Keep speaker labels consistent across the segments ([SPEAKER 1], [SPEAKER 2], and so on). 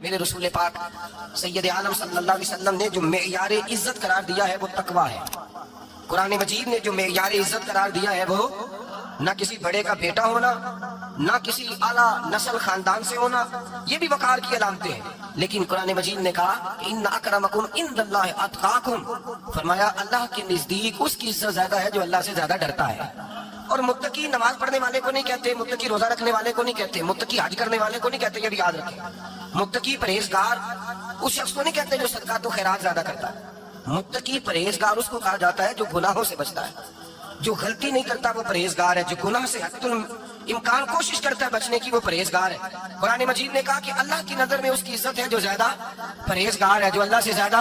[SPEAKER 1] میرے رسول پاک سید عالم صلی اللہ علیہ وسلم نے جو معیار عزت قرار دیا ہے وہ تقویٰ ہے. قرآن مجید نے جو معیار عزت قرار دیا ہے وہ نہ کسی بڑے کا بیٹا ہونا، نہ کسی اعلیٰ نسل خاندان سے ہونا، یہ بھی وقار کی علامتیں ہیں. لیکن قرآن مجید نے کہا کہ ان اکرمکم عند اللہ اتقاکم، فرمایا اللہ کے نزدیک اس کی عزت زیادہ ہے جو اللہ سے زیادہ ڈرتا ہے. اور متقی نماز پڑھنے والے کو نہیں کہتے، متقی روزہ رکھنے والے کو نہیں کہتے، متقی حج کرنے والے کو نہیں کہتے، یہ بھی یاد رکھیں. متقی پرہیزگار اس شخص کو نہیں کہتے جو صدقات و خیرات زیادہ کرتا ہے. متقی پرہیزگار اس کو کہا جاتا ہے جو گناہوں سے بچتا ہے، جو غلطی نہیں کرتا وہ پرہیزگار ہے، جو گناہ سے حد الامکان کوشش کرتا ہے بچنے کی وہ پرہیزگار ہے. قرآن مجید نے کہا کہ اللہ کی نظر میں اس کی عزت ہے جو زیادہ پرہیزگار ہے، جو اللہ سے زیادہ.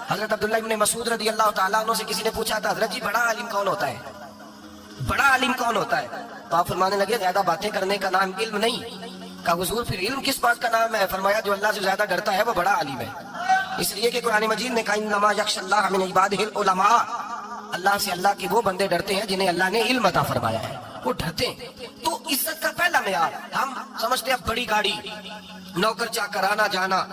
[SPEAKER 1] حضرت عبداللہ ابن مسعود رضی اللہ تعالیٰ عنہ سے کسی نے پوچھا تھا حضرت جی بڑا عالم کون ہوتا ہے، بڑا عالم کون ہوتا ہے؟ تو آپ فرمانے لگے زیادہ باتیں کرنے کا نام علم نہیں. کہا حضور پھر علم کس بات کا نام ہے؟ فرمایا جو اللہ سے زیادہ ڈرتا ہے وہ بڑا عالم ہے. اس لیے کہ قرآن مجید نے کہا انما یخشی اللہ من عبادہ العلماء، اللہ سے اللہ کے وہ بندے ڈرتے ہیں جنہیں اللہ نے علم عطا فرمایا ہے، وہ ڈرتے ہیں. تو عزت کا پہلا معیار ہم سمجھتے ہیں بڑی گاڑی، نوکر چاکر، آنا جانا،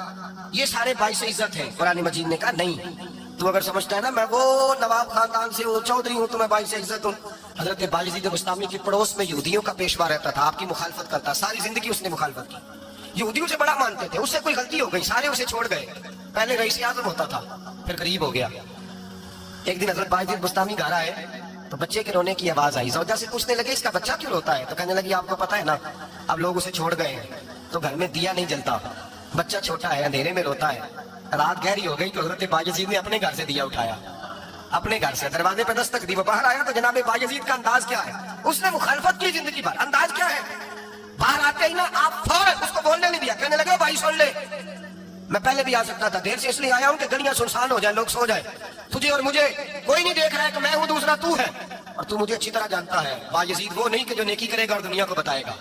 [SPEAKER 1] یہ سارے باعث عزت ہیں. قرآن مجید نے کہا نہیں، تو اگر سمجھتا ہے نا میں وہ نواب خاندان سے ہوں، چودھری ہوں، تو میں باعث عزت ہوں. حضرت بایزید بستامی کے پڑوس میں یہودیوں کا پیشوا رہتا تھا، آپ کی مخالفت کرتا، ساری زندگی اس نے مخالفت کی. یہودیوں سے بڑا مانتے تھے، اس سے کوئی غلطی ہو گئی سارے اسے چھوڑ گئے. پہلے رئیس اعظم ہوتا تھا پھر غریب ہو گیا. ایک دن حضرت بایزید بستامی گھر آئے تو بچے کے رونے کی آواز آئی. زوجہ سے پوچھنے لگے اس کا بچہ کیوں روتا ہے؟ تو کہنے لگی آپ کو پتہ ہے نا اب لوگ اسے چھوڑ گئے ہیں تو گھر میں دیا نہیں جلتا، بچہ چھوٹا ہے اندھیرے میں روتا ہے. رات گہری ہو گئی تو حضرت بایزید نے اپنے گھر سے دیا اٹھایا، اپنے گھر سے دروازے پہ دستک دی. وہ باہر آیا تو جناب بایزید کا انداز کیا ہے؟ اس نے مخالفت کی زندگی بھر. انداز کیا ہے؟ باہر آتے ہی نا آپ فوراً اس کو بولنے نہیں دیا. کہنے لگے بھائی سن لے، میں پہلے بھی آ سکتا تھا، دیر سے اس لیے آیا ہوں کہ گلیاں سنسان ہو جائیں، لوگ سو جائیں. تجھے اور مجھے کوئی نہیں دیکھ رہا ہے کہ میں ہوں دوسرا تو ہے، اور تو مجھے اچھی طرح جانتا ہے. بایزید وہ نہیں کہ جو نیکی کرے گا اور دنیا کو بتائے گا،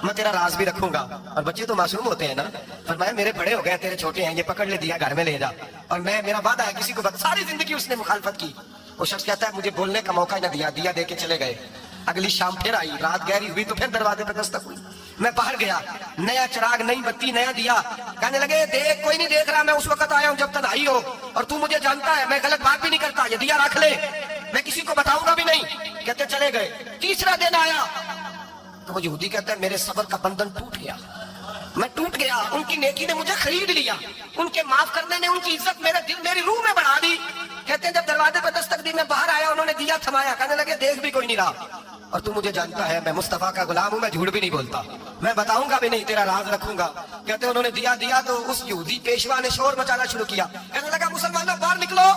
[SPEAKER 1] میں تیرا راز بھی رکھوں گا. اور بچے تو معصوم ہوتے ہیں نا. فرمایا میرے بڑے ہو گئے تیرے چھوٹے ہیں، یہ پکڑ لے دیا گھر میں لے جا، اور میں میرا وعدہ ہے کسی کو ساری زندگی اس نے مخالفت کی. وہ شخص کہتا ہے مجھے بولنے کا موقع نہ دیا، دیا دے کے چلے گئے. اگلی شام پھر آئی، رات گہری ہوئی تو پھر دروازے پہ دستک ہوئی. میں باہر گیا، نیا چراغ، نئی بتی، نیا دیا. کہنے لگے دیکھ کوئی نہیں دیکھ رہا، میں اس وقت آیا ہوں جب تنہائی ہو، اور تو مجھے جانتا ہے میں غلط بات بھی نہیں کرتا، یہ دیا رکھ لے، میں کسی کو بتاؤں گا بھی نہیں. کہتے چلے گئے. تیسرا دن آیا تو وہ یہودی کہتا ہے میرے صبر کا بندھن ٹوٹ گیا، میں ٹوٹ گیا. ان کی نیکی نے مجھے خرید لیا، ان کے معاف کرنے نے ان کی عزت میرے دل میری روح میں بڑھا دی. کہتے ہیں جب دروازے پہ دستک دی میں باہر آیا، انہوں نے دیا تھمایا. کہنے لگے دیکھ بھی کوئی نہیں رہا، اور تو مجھے جانتا ہے میں مصطفیٰ کا غلام ہوں، میں جھوٹ بھی نہیں بولتا، میں بتاؤں گا بھی نہیں، تیرا راز رکھوں گا. کہتے ہیں انہوں نے دیا تو اس یہودی پیشوا نے شور مچانا شروع کیا. کہنے لگا مسلمانوں باہر نکلو،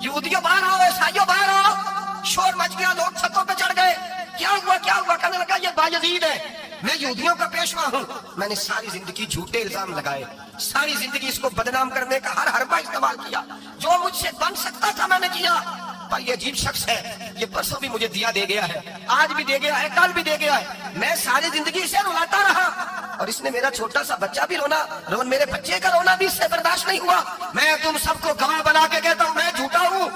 [SPEAKER 1] یہودیوں باہر آؤ، عیسائیوں باہر آؤ. شور مچ گیا، لوگ چھتوں پہ چڑھ گئے. کیا ہوا کیا ہوا؟ کہنے لگا یہ بایزید ہے، میں یہودیوں کا پیشوا ہوں. میں نے ساری زندگی جھوٹے الزام لگائے، ساری زندگی اس کو بدنام کرنے کا ہر حربہ استعمال کیا، جو مجھ سے بن سکتا تھا میں نے کیا. پر یہ عجیب شخص ہے، یہ پرسوں بھی مجھے دیا دے گیا ہے، آج بھی دے گیا ہے، کل بھی دے گیا ہے. میں ساری زندگی اسے رلاتا رہا، اور اس نے میرا چھوٹا سا بچہ بھی رونا، میرے بچے کا رونا بھی اس سے برداشت نہیں ہوا. میں تم سب کو گواہ بنا کے کہتا ہوں میں جھوٹا ہوں،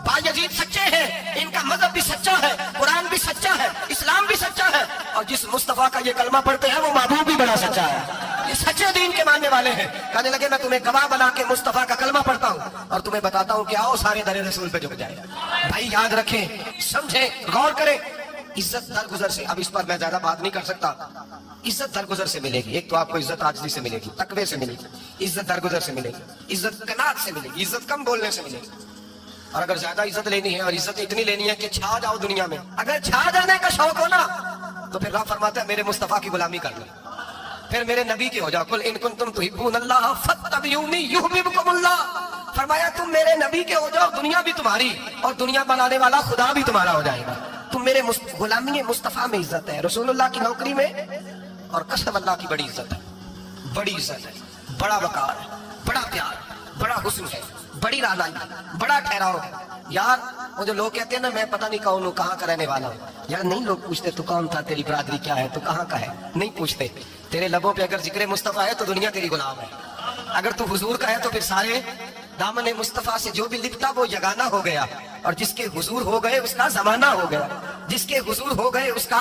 [SPEAKER 1] بایزید سچے ہیں، ان کا مذہب بھی سچا ہے، قرآن بھی سچا ہے، اسلام بھی سچا ہے، اور جس مصطفیٰ کا یہ کلمہ پڑھتے ہیں وہ محبوب بھی بڑا سچا ہے. یہ سچے دین کے ماننے والے ہیں. کہنے لگے میں تمہیں گواہ بنا کے مصطفیٰ کا کلمہ پڑھتا ہوں اور تمہیں بتاتا ہوں کہ آؤ سارے در رسول پہ جھک جائے. بھائی یاد رکھیں، سمجھیں، غور کریں. عزت درگزر سے، اب اس پر میں زیادہ بات نہیں کر سکتا. عزت درگزر سے ملے گی. ایک تو آپ کو عزت عاجزی سے ملے گی، تقوی سے ملے گی، عزت درگزر سے ملے گی، عزت قناعت سے ملے گی، عزت کم بولنے سے ملے گی. اور اگر زیادہ عزت لینی ہے اور عزت اتنی لینی ہے کہ چھا جاؤ دنیا میں، اگر چھا جانے کا شوق ہو نا تو پھر رب فرماتا ہے میرے مصطفیٰ کی غلامی کر لو، پھر میرے نبی کے ہو جاؤ. قل ان کنتم تحبون اللہ فاتبعونی یحببکم اللہ. فرمایا تم میرے نبی کے ہو جاؤ، دنیا بھی تمہاری اور دنیا بنانے والا خدا بھی تمہارا ہو جائے گا. تم میرے غلامی مصطفیٰ میں عزت ہے، رسول اللہ کی نوکری میں، اور قسم اللہ کی بڑی عزت ہے، بڑی عزت ہے، بڑا وقار ہے، بڑا پیار، بڑا حسن ہے، بڑی رہنمائی، بڑا ٹھہراؤ. یار وہ جو لوگ کہتے ہیں نا میں پتہ نہیں کون ہوں، کہاں کا رہنے والا ہوں، یار نہیں لوگ پوچھتے تو کون تھا، تیری برادری کیا ہے، تو کہاں کا ہے، نہیں پوچھتے. تیرے لبوں پہ اگر ذکر مصطفیٰ ہے تو دنیا تیری غلام ہے. اگر تو حضور کا ہے تو پھر سارے دامن مصطفیٰ سے جو بھی لپٹا وہ یگانہ ہو گیا، اور جس کے حضور ہو گئے اس کا زمانہ ہو گیا، جس کے حضور ہو گئے اس کا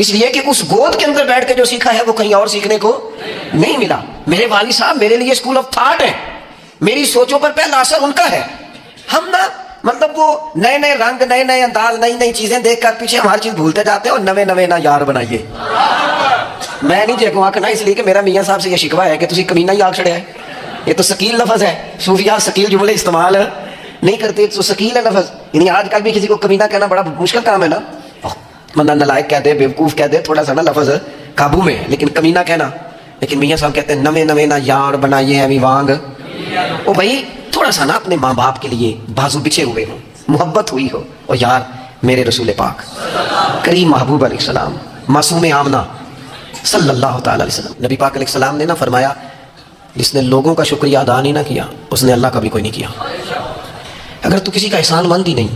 [SPEAKER 2] اس لیے کہ اس گود کے اندر بیٹھ کے جو سیکھا ہے وہ کہیں اور سیکھنے کو نہیں ملا. میرے والد صاحب میرے لیے اسکول آف تھاٹ ہیں, میری سوچوں پر پہلا اثر ان کا ہے. ہم نا مطلب وہ نئے نئے رنگ, نئے نئے انداز, نئی نئی چیزیں دیکھ کر پیچھے ہم ہر چیز بھولتے جاتے ہیں, اور نوے نوے نا یار بنائیے. میں نہیں جیکوں آکھنا, اس لیے کہ میرا میاں صاحب سے یہ شکوہ ہے کہ تسی کمینہ ہی آکھ چھڑیا ہے. یہ تو ثقیل لفظ ہے, صوفیاء ثقیل جملے استعمال نہیں کرتے, تو ثقیل ہے لفظ. یعنی آج کل بھی کسی کو کمینہ کہنا بڑا مشکل کام ہے نا. بندہ نالائق کہہ دے, بیوقوف کہہ دے, تھوڑا سا نا لفظ قابو میں ہے, لیکن کمینہ کہنا. لیکن میاں صاحب کہتے ہیں نوے نوے نا یار بنائیے ابھی وانگ. او بھائی تھوڑا سا نا اپنے ماں باپ کے لیے بازو بچھے ہوئے ہوں, محبت ہوئی ہو, اور یار میرے رسول پاک کریم محبوب علیہ السلام معصوم آمنہ صلی اللہ تعالی علیہ وسلم, نبی پاک علیہ السلام نے نا فرمایا جس نے لوگوں کا شکریہ ادا نہیں نہ کیا اس نے اللہ کا بھی کوئی نہیں کیا. اگر تو کسی کا احسان مند ہی نہیں,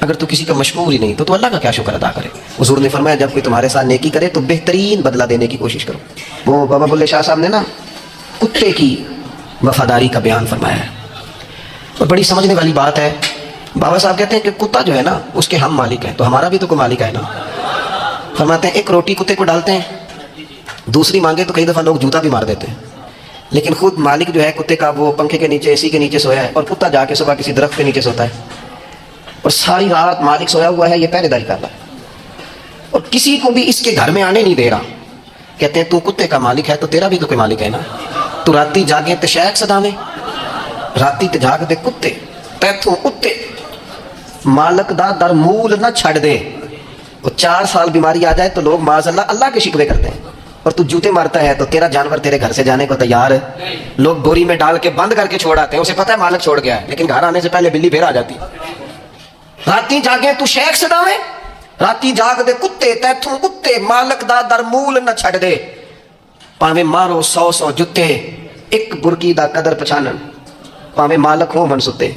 [SPEAKER 2] اگر تو کسی کا مشکور ہی نہیں, تو اللہ کا کیا شکر ادا کرے. حضور نے فرمایا جب کوئی تمہارے ساتھ نیکی کرے تو بہترین بدلہ دینے کی کوشش کرو. وہ بابا بلے شاہ صاحب نے نا کتے کی وفاداری کا بیان فرمایا ہے, اور بڑی سمجھنے والی بات ہے. بابا صاحب کہتے ہیں کہ کتا جو ہے نا اس کے ہم مالک ہیں, تو ہمارا بھی تو کوئی مالک ہے نا. فرماتے ہیں ایک روٹی کتے کو ڈالتے ہیں, دوسری مانگے تو کئی دفعہ لوگ جوتا بھی مار دیتے ہیں, لیکن خود مالک جو ہے کتے کا وہ پنکھے کے نیچے, اے سی کے نیچے سویا ہے, اور کتا جا کے صبح کسی درخت کے نیچے سوتا ہے, اور ساری رات مالک سویا ہوا ہے, یہ پہرے داری کر رہا ہے, اور کسی کو بھی اس کے گھر میں آنے نہیں دے رہا. کہتے ہیں تو کتے کا مالک ہے تو تیرا بھی تو کوئی مالک ہے نا. تو راتی جاگے تے شیخ صداویں, راتی تے جاگ دے کتے تیتھوں کتے مالک دا در مول نہ چھڑ دے. وہ 4 سال بیماری آ جائے تو لوگ معاذ اللہ اللہ کے شکوے کرتے ہیں, اور تو جوتے مارتا ہے تو تیرا جانور تیرے گھر سے جانے کو تیار ہے. لوگ بوری میں ڈال کے بند کر کے چھوڑ آتے ہیں, اسے پتہ ہے مالک چھوڑ گیا ہے, لیکن گھر آنے سے پہلے بلی پھر آ جاتی. راتی جاگے تو شیخ صداویں, راتی جاگ دے کتے تیتھوں کتے مالک دا در مول نہ چھڑ دے. پاویں مارو 100 جتے ایک برکی دا قدر پچھانن, پاویں مالک ہو من ستے.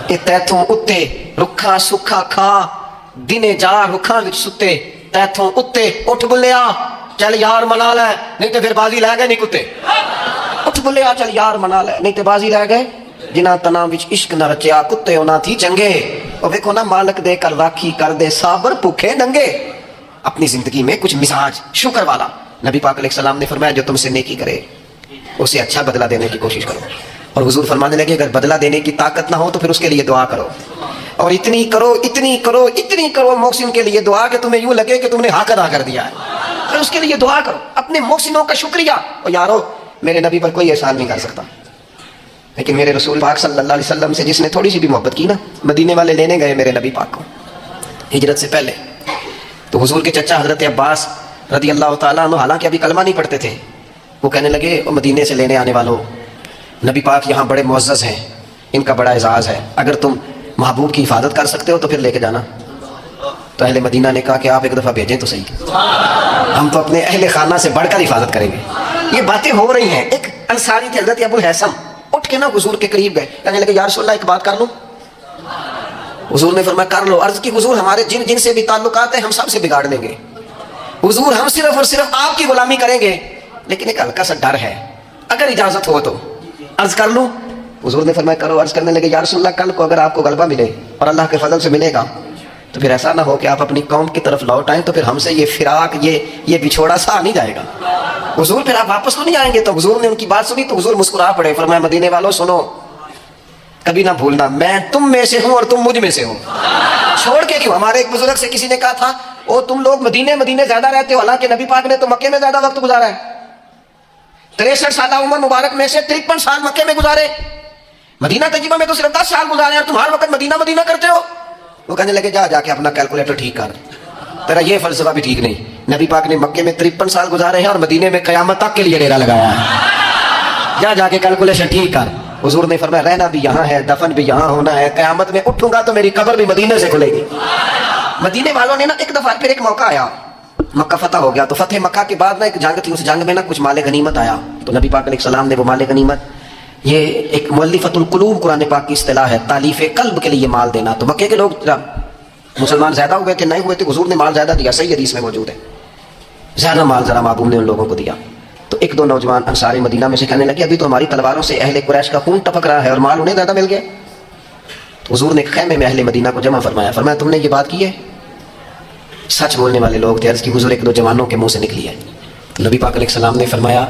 [SPEAKER 2] اے تیتھوں اتے رکھا سکھا کھا دنے جا رکھاں وچ ستے. تیتھوں اتے اٹھ بلیا چل یار منا لے, نہیں تو پھر بازی لے گئے نہیں کتے. اٹھ بلیا چل یار منا لے, نہیں تو بازی لے گئے. جنہ تنا وچ عشق نہ رچیا کتے ہونا تھی چنگے. اور دیکھو نا مالک دے کر راکھی کر دے صابر بھوکے ننگے. اپنی زندگی میں کچھ مزاج شکر والا. نبی پاک علیہ السلام نے فرمایا جو تم سے نیکی کرے اسے اچھا بدلہ دینے کی کوشش کرو. اور حضور فرمانے لگے اگر بدلہ دینے کی طاقت نہ ہو تو پھر اس کے لیے دعا کرو, اور اتنی کرو اتنی کرو اتنی کرو محسن کے لیے دعا کہ تمہیں یوں لگے کہ تم نے حق ادا کر دیا ہے. پھر اس کے لیے دعا کرو, اپنے محسنوں کا شکریہ. اور یارو میرے نبی پر کوئی احسان نہیں کر سکتا, لیکن میرے رسول پاک صلی اللہ علیہ وسلم سے جس نے تھوڑی سی بھی محبت کی نا, مدینے والے لینے گئے میرے نبی پاک کو ہجرت سے پہلے. تو حضور کے چچا حضرت عباس رضی اللہ تعالیٰ عنہ حالانکہ ابھی کلمہ نہیں پڑھتے تھے, وہ کہنے لگے مدینے سے لینے آنے والوں, نبی پاک یہاں بڑے معزز ہیں, ان کا بڑا اعزاز ہے, اگر تم محبوب کی حفاظت کر سکتے ہو تو پھر لے کے جانا. تو اہل مدینہ نے کہا کہ آپ ایک دفعہ بھیجیں تو صحیح, ہم تو اپنے اہل خانہ سے بڑھ کر حفاظت کریں گے. یہ باتیں ہو رہی ہیں. ایک انصاری تھے حضرت ابو الحیثم, اٹھ کے نا حضور کے قریب گئے, کہنے لگے یا رسول اللہ ایک بات کر لوں. حضور نے فرمایا کر لو. عرض کی حضور ہمارے جن جن سے بھی تعلقات ہیں ہم سب سے بگاڑ دیں گے. حضور ہم صرف اور صرف آپ کی غلامی کریں گے, لیکن ایک ہلکا سا ڈر ہے, اگر اجازت ہو تو عرض کر لوں. حضور نے فرمایا کرو. عرض کرنے لگے یا رسول اللہ کل کو اگر آپ کو غلبہ ملے اور اللہ کے فضل سے ملے گا تو پھر ایسا نہ ہو کہ آپ اپنی قوم کی طرف لوٹ آئیں, تو پھر ہم سے یہ فراق یہ بچھوڑا سا نہیں جائے گا. حضور پھر آپ واپس تو نہیں آئیں گے. تو حضور نے ان کی بات سنی تو حضور مسکرا پڑے, فرمایا مدینے والوں سنو, کبھی نہ بھولنا میں تم میں سے ہوں اور تم مجھ میں سے ہو. چھوڑ کے کیوں. ہمارے ایک بزرگ سے کسی نے کہا تھا او تم لوگ مدینے زیادہ رہتے ہو, حالانکہ نبی پاک نے تو مکے میں زیادہ وقت گزارا ہے. 63 سالہ عمر مبارک میں سے 53 سال مکے میں گزارے, مدینہ طیبہ میں تو صرف 10 سال گزارے, اور تم ہر وقت مدینہ کرتے ہو. وہ کہنے لگے جا کے اپنا کیلکولیٹر ٹھیک کر, تیرا یہ فلسفہ بھی ٹھیک نہیں. نبی پاک نے مکے میں 53 سال گزارے ہیں اور مدینے میں قیامت تک کے لیے ڈیرا لگایا ہے. جا کے کیلکولیشن ٹھیک کر. حضور نے فرمایا رہنا بھی یہاں ہے, دفن بھی یہاں ہونا ہے, قیامت میں اٹھوں گا تو میری قبر بھی مدینے سے کھلے گی. مدینے والوں نے نا ایک دفعہ پھر ایک موقع آیا, مکہ فتح ہو گیا. تو فتح مکہ کے بعد نا ایک جنگ تھی, اس جنگ میں نا کچھ مال غنیمت آیا. تو نبی پاک علیہ السلام نے وہ مال غنیمت, یہ ایک مؤلفۃ القلوب قرآن پاک کی اصطلاح ہے, تالیف قلب کے لیے مال دینا. تو مکے کے لوگ مسلمان زیادہ ہوئے تھے نہیں ہوئے تھے, حضور نے مال زیادہ دیا, صحیح حدیث میں موجود ہے. زیادہ مال ذرا محبوب نے ان لوگوں کو دیا. تو ایک دو نوجوان انصار مدینہ میں سے کہنے لگے ابھی تو ہماری تلواروں سے اہل قریش کا خون ٹپک رہا ہے اور مال انہیں زیادہ مل گیا. تو حضور نے خیمے میں اہل مدینہ کو جمع فرمایا, فرمایا تم نے یہ بات کی ہے؟ سچ بولنے والے لوگ تھے. عرض کی حضور ایک دو جوانوں کے منہ سے نکلی ہے. تو نبی پاک علیہ السلام نے فرمایا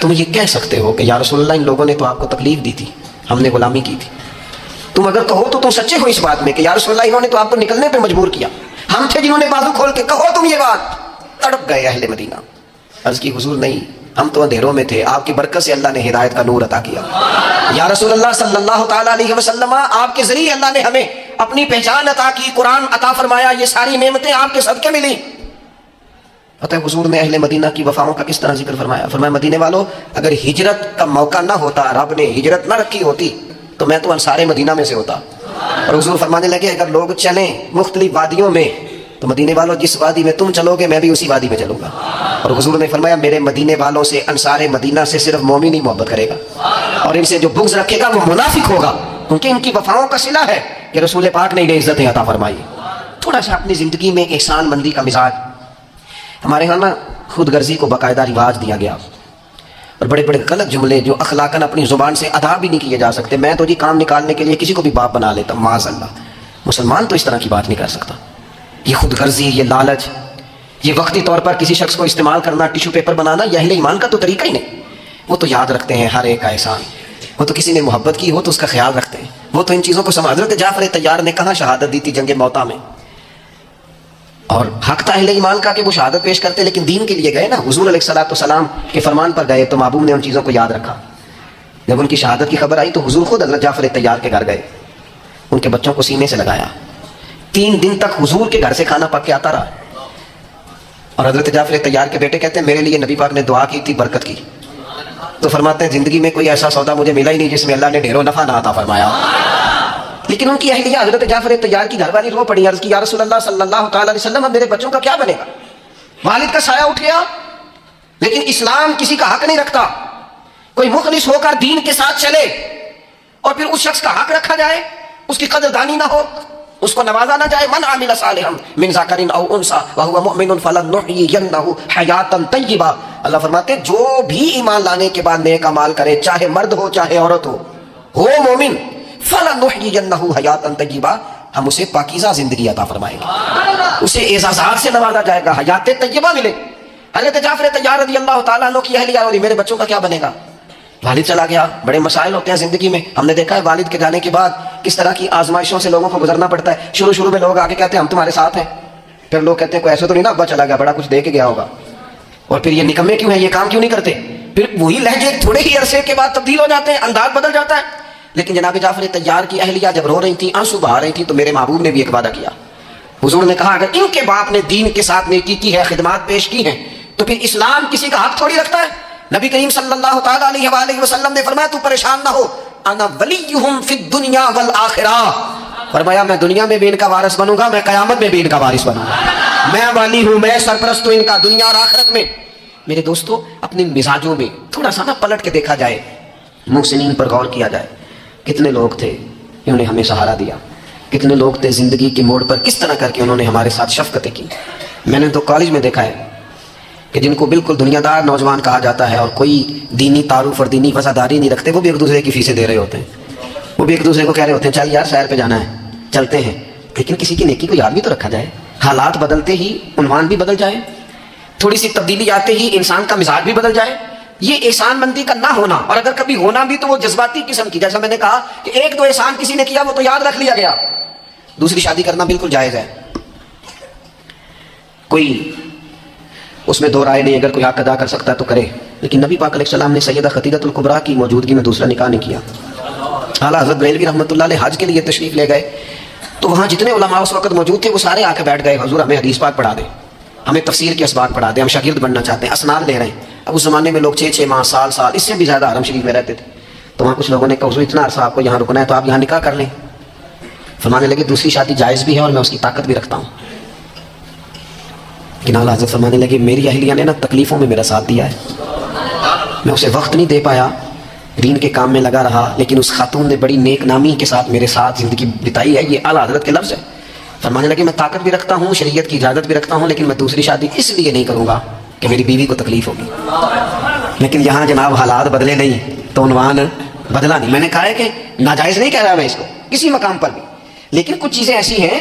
[SPEAKER 2] تم یہ کہہ سکتے ہو کہ یا رسول اللہ ان لوگوں نے تو آپ کو تکلیف دی تھی, ہم نے غلامی کی تھی. تم اگر کہو تو تم سچے ہو اس بات میں کہ یا رسول اللہ انہوں نے تو آپ کو نکلنے پہ مجبور کیا, ہم تھے جنہوں نے بازو کھول کے کہو تم یہ بات. تڑپ گئے اہل مدینہ. عرض کی حضور نہیں, ہم تو اندھیروں میں تھے, آپ کی برکت سے اللہ نے ہدایت کا نور عطا کیا. یا رسول اللہ صلی اللہ تعالیٰ علیہ وسلم آپ کے ذریعے اللہ نے ہمیں اپنی پہچان عطا کی, قرآن عطا فرمایا, یہ ساری نعمتیں آپ کے صدقے ملی. پتہ ہے حضور نے اہل مدینہ کی وفاؤں کا کس طرح ذکر فرمایا. فرمایا مدینے والو اگر ہجرت کا موقع نہ ہوتا, رب نے ہجرت نہ رکھی ہوتی تو میں تو انصار مدینہ میں سے ہوتا. اور حضور فرمانے لگے اگر لوگ چلیں مختلف وادیوں میں تو مدینے والوں جس وادی میں تم چلو گے میں بھی اسی وادی میں چلوں گا. اور حضور نے فرمایا میرے مدینے والوں سے, انصار مدینہ سے صرف مومن ہی محبت کرے گا, اور ان سے جو بغض رکھے گا وہ منافق ہوگا, کیونکہ ان کی وفاؤں کا صلہ ہے کہ رسول پاک نے انہیں عزتیں عطا فرمائی. تھوڑا سا اپنی زندگی میں احسان مندی کا مزاج. ہمارے ہاں نا خود غرضی کو باقاعدہ رواج دیا گیا, اور بڑے بڑے غلط جملے جو اخلاقاً اپنی زبان سے ادا بھی نہیں کیے جا سکتے. میں تو جی کام نکالنے کے لیے کسی کو بھی باپ بنا لیتا, معاذ اللہ. مسلمان تو اس طرح کی بات نہیں کر سکتا. یہ خود غرضی, یہ لالچ, یہ وقتی طور پر کسی شخص کو استعمال کرنا, ٹیشو پیپر بنانا, یہ اہل ایمان کا تو طریقہ ہی نہیں. وہ تو یاد رکھتے ہیں ہر ایک کا احسان, وہ تو کسی نے محبت کی ہو تو اس کا خیال رکھتے ہیں, وہ تو ان چیزوں کو سمجھ. حضرت جعفر طیار نے کہاں شہادت دی تھی جنگ موتا میں, اور حق تھا اہل ایمان کا کہ وہ شہادت پیش کرتے, لیکن دین کے لیے گئے نا. حضور علیہ السلام کے فرمان پر گئے تو محبوب نے ان چیزوں کو یاد رکھا. جب ان کی شہادت کی خبر آئی تو حضور خود حضرت جعفر طیار کے گھر گئے, ان کے بچوں کو سینے سے لگایا. 3 دن تک حضور کے گھر سے کھانا پک کے آتا رہا. اور حضرت جعفر طیار کے بیٹے کہتے ہیں میرے لیے نبی پاک نے دعا کی تھی برکت کی. تو فرماتے ہیں زندگی میں کوئی ایسا سودا مجھے ملا ہی نہیں جس میں اللہ نے ڈھیروں نفع نہ عطا فرمایا. لیکن ان کی اہلیہ حضرت جعفر طیار کی گھر والی رو پڑی, عرض کی یا رسول اللہ صلی اللہ تعالیٰ علیہ وسلم اب میرے بچوں کا کیا بنے گا. والد کا سایہ اٹھ گیا, لیکن اسلام کسی کا حق نہیں رکھتا. کوئی مخلص ہو کر دین کے ساتھ چلے اور پھر اس شخص کا حق رکھا جائے, اس کی قدردانی نہ ہو, اس کو نوازا نہ جائے. من عمل صالحا من ذکر او انثى وهو مؤمن فلنحيينه حیاتا طیبہ. اللہ فرماتے ہیں جو بھی ایمان لانے کے بعد نیک اعمال کرے, چاہے مرد ہو چاہے عورت ہو مومن, فلنحيينه حیاتا طیبہ, ہم اسے پاکیزہ زندگی عطا فرمائیں گے, اسے اعزازات سے نوازا جائے گا, حیات طیبہ ملے. حضرت جعفر طیار رضی اللہ تعالیٰ عنہ کی اہلیہ اور میرے بچوں کا کیا بنے گا. والد چلا گیا. بڑے مسائل ہوتے ہیں زندگی میں, ہم نے دیکھا ہے والد کے جانے کے بعد کس طرح کی آزمائشوں سے لوگوں کو گزرنا پڑتا ہے. شروع میں لوگ آگے کہتے ہیں ہم تمہارے ساتھ ہیں, پھر لوگ کہتے ہیں کوئی ایسے تو نہیں نا ابا چلا گیا, بڑا کچھ دے کے گیا ہوگا, اور پھر یہ نکمے کیوں ہیں, یہ کام کیوں نہیں کرتے. پھر وہی لہجے تھوڑے ہی عرصے کے بعد تبدیل ہو جاتے ہیں, انداز بدل جاتا ہے. لیکن جناب جعفر طیار کی اہلیہ جب رو رہی تھی, آنسو بہا رہی تھی, تو میرے محبوب نے بھی ایک وعدہ کیا. حضور نے کہا اگر ان کے باپ نے دین کے ساتھ نیکی کی ہے, خدمات پیش کی ہیں, تو پھر اسلام کسی کا حق تھوڑی رکھتا ہے. نبی کریم صلی اللہ تعالیٰ علیہ وآلہ وسلم نے فرمایا تو پریشان نہ ہو, انا ولیہم فی الدنیا والآخرہ. فرمایا میں دنیا میں بھی ان کا وارث بنوں گا, میں قیامت میں بھی ان کا وارث بنوں گا. میں والی ہوں, میں سرپرست ہوں ان کا دنیا اور آخرت میں. میرے دوستو اپنے مزاجوں میں تھوڑا سا نا پلٹ کے دیکھا جائے, محسنین پر غور کیا جائے. کتنے لوگ تھے انہوں نے ہمیں سہارا دیا, کتنے لوگ تھے زندگی کے موڑ پر کس طرح کر کے انہوں نے ہمارے ساتھ شفقتیں کی. میں نے تو کالج میں دیکھا ہے کہ جن کو بالکل دنیا دار نوجوان کہا جاتا ہے اور کوئی دینی تعارف اور دینی وفاداری نہیں رکھتے, وہ بھی ایک دوسرے کی فیسیں دے رہے ہوتے ہیں, وہ بھی ایک دوسرے کو کہہ رہے ہوتے ہیں چل یار سیر پہ جانا ہے, چلتے ہیں. لیکن کسی کی نیکی کو یاد بھی تو رکھا جائے. حالات بدلتے ہی عنوان بھی بدل جائے, تھوڑی سی تبدیلی آتے ہی انسان کا مزاج بھی بدل جائے. یہ احسان مندی کا نہ ہونا, اور اگر کبھی ہونا بھی تو وہ جذباتی قسم کی, جیسا میں نے کہا کہ ایک دو احسان کسی نے کیا وہ تو یاد رکھ لیا گیا. دوسری شادی کرنا بالکل جائز ہے, کوئی اس میں دو رائے نہیں, اگر کوئی حق ادا کر سکتا ہے تو کرے. لیکن نبی پاک علیہ السلام نے سیدہ خدیجہ الکبریٰ کی موجودگی میں دوسرا نکاح نہیں کیا. اعلیٰ حضرت بریلوی رحمۃ اللہ علیہ حج کے لیے تشریف لے گئے, تو وہاں جتنے علماء اس وقت موجود تھے وہ سارے آ کے بیٹھ گئے, حضور ہمیں حدیث پاک پڑھا دیں, ہمیں تفسیر کے اسباق پڑھا دیں, ہم شاگرد بننا چاہتے ہیں, اسناد لے رہے ہیں. اب اس زمانے میں لوگ 6 ماہ, سال اس سے بھی زیادہ حرم شریف میں رہتے تھے. تو وہاں کچھ لوگوں نے کہا حضور اتنا عرصہ آپ کو یہاں رکنا ہے تو آپ یہاں نکاح کر لیں. فرمانے لگے دوسری شادی جائز بھی ہے اور میں اس کی طاقت بھی رکھتا ہوں. لیکن اعلیٰ حضرت فرمانے لگے میری اہلیہ نے نا تکلیفوں میں میرا ساتھ دیا ہے, میں اسے وقت نہیں دے پایا, دین کے کام میں لگا رہا, لیکن اس خاتون نے بڑی نیک نامی کے ساتھ میرے ساتھ زندگی بتائی ہے. یہ اعلیٰ حضرت کے لفظ ہے. فرمانے لگے میں طاقت بھی رکھتا ہوں, شریعت کی اجازت بھی رکھتا ہوں, لیکن میں دوسری شادی اس لیے نہیں کروں گا کہ میری بیوی کو تکلیف ہوگی. لیکن یہاں جناب حالات بدلے نہیں تو عنوان بدلا نہیں. میں نے کہا ہے کہ ناجائز نہیں کہہ رہا میں اس کو کسی مقام پر بھی, لیکن کچھ چیزیں ایسی ہیں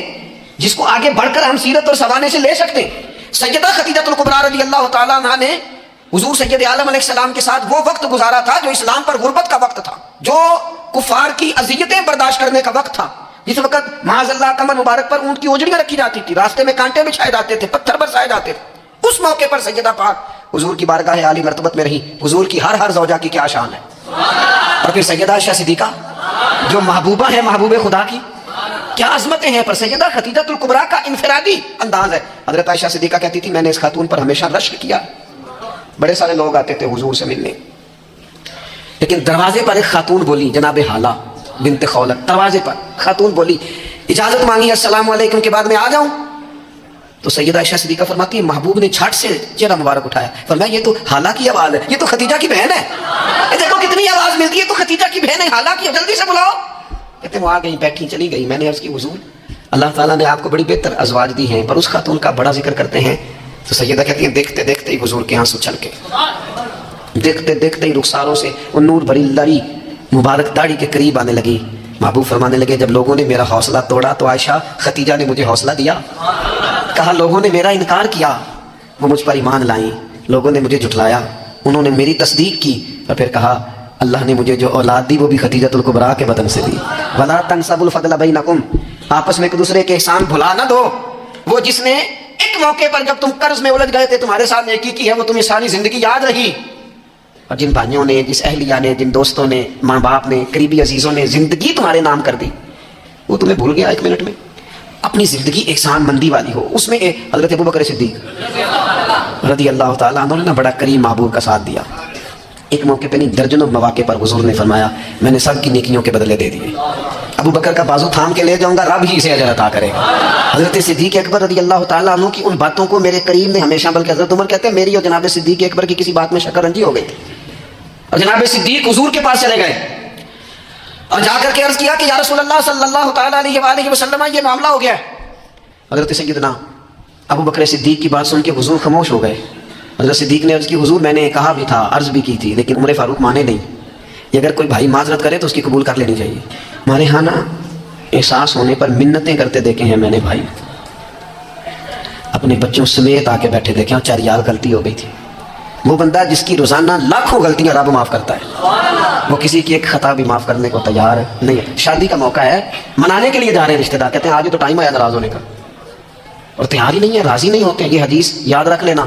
[SPEAKER 2] جس کو آگے بڑھ کر ہم سیرت اور سوانے سے لے سکتے ہیں. سیدہ خدیجہ الکبریٰ رضی اللہ تعالیٰ عنہا نے حضور سید عالم علیہ السلام کے ساتھ وہ وقت گزارا تھا جو اسلام پر غربت کا وقت تھا، جو کفار کی اذیتیں برداشت کرنے کا وقت تھا، جس وقت معاذ اللہ کمر مبارک پر اونٹ کی اوجڑیاں رکھی جاتی تھی، راستے میں کانٹے بچھائے جاتے تھے، پتھر برسائے جاتے تھے. اس موقع پر سیدہ پاک حضور کی بارگاہ عالی مرتبت میں رہی. حضور کی ہر زوجہ کی کیا شان ہے. اور پھر سیدہ عائشہ صدیقہ جو محبوبہ ہے محبوب خدا کی، کیا عظمتیں ہیں. پر سیدہ خدیجہ الکبریٰ کا انفرادی انداز ہے. حضرت عائشہ صدیقہ کہتی تھی میں نے اس خاتون پر ہمیشہ رشک کیا. بڑے سارے لوگ آتے تھے حضور سے ملنے، لیکن دروازے پر ایک خاتون بولی، جناب حالہ بنت خولت، دروازے پر خاتون بولی، اجازت مانگی السلام علیکم کے بعد میں آ جاؤں. تو سیدہ عائشہ صدیقہ فرماتی ہے محبوب نے جھٹ سے چہرہ مبارک اٹھایا، فرمایا یہ تو حالہ کی آواز ہے، یہ تو خدیجہ کی بہن ہے. یہ دیکھو کتنی آواز ملتی ہے، تو خدیجہ کی بہن ہے، حالہ کی، جلدی سے بلاؤ. کہتے ہیں وہ آ گئی، بیٹھی، چلی گئی. میں نے عرض کی حضور اللہ تعالیٰ نے آپ کو بڑی بہتر ازواج دی ہیں، پر اس خاتون کا بڑا ذکر کرتے ہیں. تو سیدہ کہتی ہیں دیکھتے دیکھتے ہی حضور کے آنسو چھلکے، دیکھتے دیکھتے ہی رخساروں سے وہ نور بھری لری مبارک داڑھی کے قریب آنے لگی. محبوب فرمانے لگے جب لوگوں نے میرا حوصلہ توڑا تو عائشہ خدیجہ نے مجھے حوصلہ دیا. کہا لوگوں نے میرا انکار کیا، وہ مجھ پر ایمان لائیں. لوگوں نے مجھے جھٹلایا، انہوں نے میری تصدیق کی. اور پھر کہا اللہ نے مجھے جو اولاد دی وہ بھی خدیجہ الکبریٰ کے بدن سے دی. وَلَا تَنْسَبُوا الْفَضْلَ بَيْنَكُمْ، آپس میں ایک دوسرے کے احسان بھلا نہ دو. وہ جس نے ایک موقع پر جب تم قرض میں الجھ گئے تھے تمہارے ساتھ نیکی کی ہے، وہ تمہیں ساری زندگی یاد رہی. اور جن بھائیوں نے، جس اہلیہ نے، جن دوستوں نے، ماں باپ نے، قریبی عزیزوں نے زندگی تمہارے نام کر دی، وہ تمہیں بھول گیا ایک منٹ میں. اپنی زندگی احسان مندی والی ہو. اس میں حضرت ابوبکر صدیق رضی اللہ تعالیٰ عنہ نے بڑا کریم محبوب کا ساتھ دیا. ایک موقع پہ نہیں، درجنوں مواقع پر حضور نے فرمایا میں نے سب کی نیکیوں کے بدلے دے دیے. ابو بکر کا بازو تھام کے لے جاؤں گا، رب ہی اسے اجر عطا کرے گا. حضرت صدیق اکبر رضی اللہ تعالیٰ عنہ کی ان باتوں کو میرے کریم نے ہمیشہ، بلکہ حضرت عمر کہتے ہیں میری اور جناب صدیق اکبر کی کسی بات میں شکر رنجی ہو گئی تھی، اور جناب صدیق حضور کے پاس چلے گئے اور جا کر کے عرض کیا کہ یا رسول اللہ صلی اللہ تعالیٰ علیہ وآلہ وسلم یہ معاملہ ہو گیا ہے. حضرت سیدنا ابو بکر صدیق کی بات سن کے حضور خاموش ہو گئے. حضرت صدیق نے عرض کی حضور میں نے کہا بھی تھا، عرض بھی کی تھی، لیکن عمر فاروق مانے نہیں. یہ اگر کوئی بھائی معذرت کرے تو اس کی قبول کر لینی چاہیے. ہمارے ہاں نا احساس ہونے پر منتیں کرتے دیکھے ہیں میں نے بھائی، اپنے بچوں سمیت آ کے بیٹھے دیکھے، چار یار غلطی ہو گئی تھی. وہ بندہ جس کی روزانہ لاکھوں غلطیاں رب معاف کرتا ہے، وہ کسی کی ایک خطا بھی معاف کرنے کو تیار نہیں ہے. شادی کا موقع ہے، منانے کے لیے جا رہے ہیں رشتہ دار، کہتے ہیں آج تو ٹائم آیا ناراض ہونے کا، اور تیار ہی نہیں ہے، راضی نہیں ہوتے. یہ حدیث یاد رکھ لینا.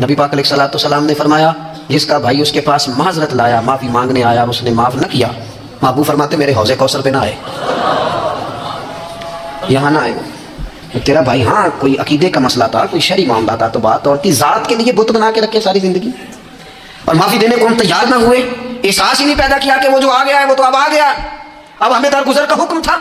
[SPEAKER 2] نبی پاک علیہ الصلوۃ والسلام نے فرمایا جس کا بھائی اس کے پاس معذرت لایا، معافی مانگنے آیا، اس نے معاف نہ کیا، محبوب فرماتے میرے حوض کوثر پہ نہ آئے، یہاں نہ آئے. تیرا بھائی ہاں کوئی عقیدے کا مسئلہ تھا، کوئی شرعی معاملہ تھا تو بات، اور کی ذات کے لیے بت بنا کے رکھے ساری زندگی، اور معافی دینے کو ہم تیار نہ ہوئے. احساس ہی نہیں پیدا کیا کہ وہ جو آ گیا ہے وہ تو اب آ گیا، اب ہمیں درگزر کا حکم تھا.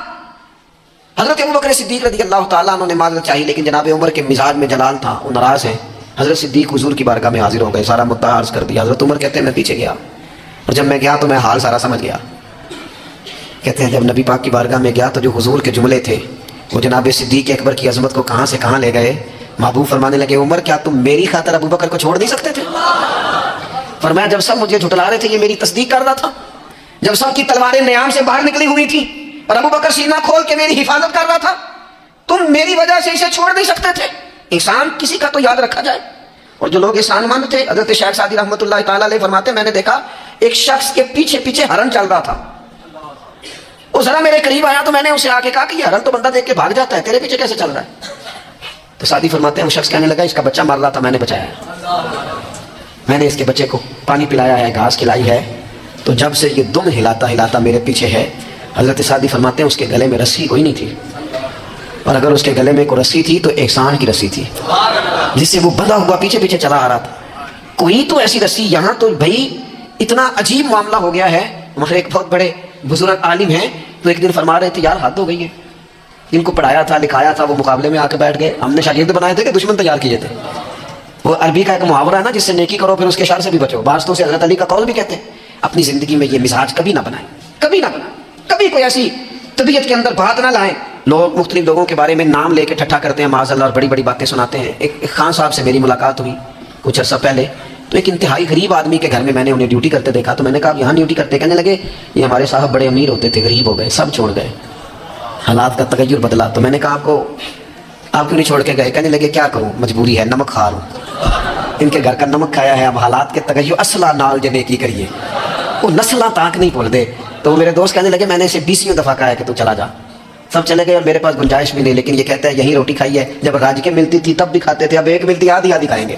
[SPEAKER 2] حضرت ابوبکر صدیق رضی اللہ تعالیٰ عنہ نے معذرت چاہی، لیکن جناب عمر کے مزاج میں جلال تھا، وہ ناراض ہیں. حضرت صدیق حضور کی بارگاہ میں حاضر ہو گئے، سارا مدعا عرض کر دیا. حضرت عمر کہتے ہیں میں پیچھے گیا، اور جب میں گیا تو میں حال سارا سمجھ گیا. کہتے ہیں جب نبی پاک کی بارگاہ میں گیا تو جو حضور کے جملے تھے وہ جناب صدیق اکبر کی عظمت کو کہاں سے کہاں لے گئے. محبوب فرمانے لگے عمر کیا تم میری خاطر ابو بکر کو چھوڑ نہیں سکتے تھے؟ فرمایا جب سب مجھے جھٹلا رہے تھے یہ میری تصدیق کر رہا تھا، جب سب کی تلواریں نیام سے باہر نکلی ہوئی تھی اور ابو بکر سینہ کھول کے میری حفاظت کر رہا تھا، تم میری وجہ سے اسے چھوڑ نہیں سکتے تھے. احسان کسی کا تو یاد رکھا جائے. اور جو لوگ احسان مند تھے، حضرت شیخ سعدی رحمۃ اللہ تعالیٰ علیہ فرماتے میں نے دیکھا ایک شخص کے پیچھے پیچھے ہرن چل رہا تھا. وہ ذرا میرے قریب آیا تو میں نے اسے آ کے کہا کہ یہ ہرن تو بندہ دیکھ کے بھاگ جاتا ہے، تیرے پیچھے کیسے چل رہا ہے؟ تو سعدی فرماتے ہیں وہ شخص کہنے لگا اس کا بچہ مر رہا تھا، میں نے بچایا ہے، میں نے اس کے بچے کو پانی پلایا ہے، گھاس کھلائی ہے، تو جب سے یہ دم ہلاتا ہلاتا میرے پیچھے ہے. حضرت سعدی فرماتے ہیں اس کے گلے میں رسی کوئی نہیں تھی، اور اگر اس کے گلے میں کوئی رسی تھی تو احسان کی رسی تھی جس سے وہ بندھا ہوا پیچھے پیچھے چلا آ رہا تھا. کوئی تو ایسی رسی، یہاں تو بھائی اتنا عجیب معاملہ ہو گیا ہے. وہاں ایک بہت بڑے بزرگ عالم ہیں تو ایک دن فرما رہے تھے یار حد ہو گئی ہے، جن کو پڑھایا تھا لکھایا تھا وہ مقابلے میں آ کے بیٹھ گئے، ہم نے شاگرد بنائے تھے کہ دشمن تیار کیے تھے. وہ عربی کا ایک محاورہ ہے نا جس سے نیکی کرو پھر اس کے شر سے بھی بچو. بعض تو سے حضرت علی کا قول بھی کہتے ہیں اپنی زندگی میں یہ مزاج کبھی نہ بنائیں، کبھی نہ بنائیں، کبھی کوئی ایسی طبیعت کے اندر بات نہ لائیں. لوگ مختلف لوگوں کے بارے میں نام لے کے ٹھٹھا کرتے ہیں معاذ اللہ، اور بڑی بڑی باتیں سناتے ہیں. ایک خان صاحب سے میری ملاقات ہوئی کچھ عرصہ پہلے، تو ایک انتہائی غریب آدمی کے گھر میں میں نے انہیں ڈیوٹی کرتے دیکھا. تو میں نے کہا یہاں ڈیوٹی کرتے، کہنے لگے یہ ہمارے صاحب بڑے امیر ہوتے تھے، غریب ہو گئے، سب چھوڑ گئے، حالات کا تغیر بدلا. تو میں نے کہا آپ کو آپ کیوں نہیں چھوڑ کے گئے؟ کہنے لگے کیا کروں، مجبوری ہے، نمک کھا رہا ہوں، ان کے گھر کا نمک کھایا ہے، اب حالات کے تغیر اصلہ نال جنے کی کریے، وہ نسلہ تاک نہیں بھول دے۔ تو میرے دوست کہنے لگے میں نے اسے 20 دفعہ کہا ہے کہ تو چلا جا، سب چلے گئے اور میرے پاس گنجائش بھی نہیں، لیکن یہ کہتا ہے یہی روٹی کھائی ہے، جب راج کے ملتی تھی تب بھی کھاتے تھے، اب ایک ملتی آدھی آدھی کھائیں گے،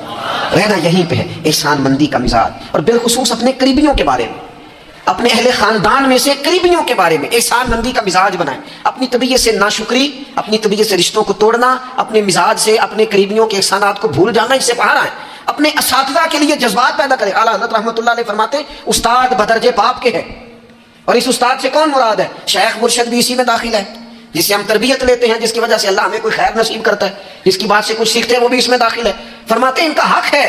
[SPEAKER 2] رہنا یہیں پہ ہے۔ احسان مندی کا مزاج، اور بالخصوص اپنے قریبیوں کے بارے میں، اپنے اہل خاندان میں سے قریبیوں کے بارے میں احسان مندی کا مزاج بنائیں۔ اپنی طبیعت سے ناشکری، اپنی طبیعت سے رشتوں کو توڑنا، اپنے مزاج سے اپنے قریبیوں کے احسانات کو بھول جانا، اس سے باہر آئیں۔ اپنے اساتذہ کے لیے جذبات پیدا کریں۔ اعلیٰ حضرت رحمۃ اللہ علیہ فرماتے ہیں استاد بدرجے باپ کے ہے، اور اس استاد سے کون مراد ہے؟ شیخ مرشد بھی اسی میں داخل ہے، جس سے ہم تربیت لیتے ہیں، جس کی وجہ سے اللہ ہمیں کوئی خیر نصیب کرتا ہے، جس کی بات سے کچھ سیکھتے ہیں، وہ بھی اس میں داخل ہے۔ فرماتے ہیں ان کا حق ہے،